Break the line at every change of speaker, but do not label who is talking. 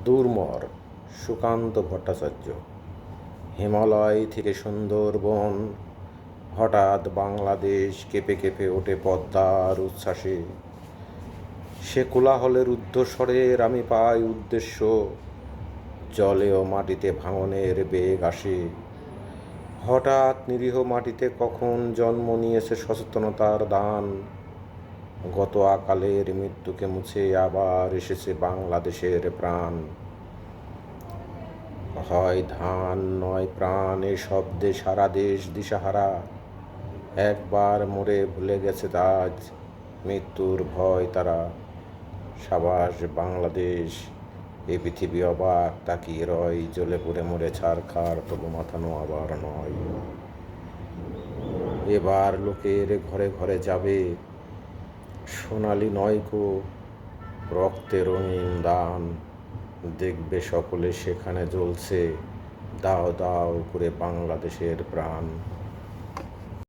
দুর্মর সুকান্ত ভট্টাচার্য। হিমালয় থেকে সুন্দরবন, হঠাৎ বাংলাদেশ কেঁপে কেঁপে ওঠে পদ্মার উচ্ছ্বাসে। সে কোলাহলের ঊর্ধ্বস্বরের আমি পাই উদ্দেশ্য, জলে ও মাটিতে ভাঙনের বেগ আসে। হঠাৎ নিরীহ মাটিতে কখন জন্ম নিয়েছে সচেতনতার দান। গত আকালের মৃত্যুকে মুছে আবার এসেছে বাংলাদেশের প্রাণ। হয় ধান নয় প্রাণ, এ শব্দে সারা দেশ দিশাহারা। একবার মরে ভুলে গেছে আজ মৃত্যুর ভয় তারা। সাবাস বাংলাদেশ, এ পৃথিবী অবাক তাকিয়ে রয়, জ্বলে পড়ে মরে ছারখার, তবু মাথানো আবার নয়। এবার লোকের ঘরে ঘরে যাবে সোনালি নয়কো রক্তে রঙিন দান। দেখবে সকলে সেখানে জ্বলছে দাও দাও করে বাংলাদেশের প্রাণ।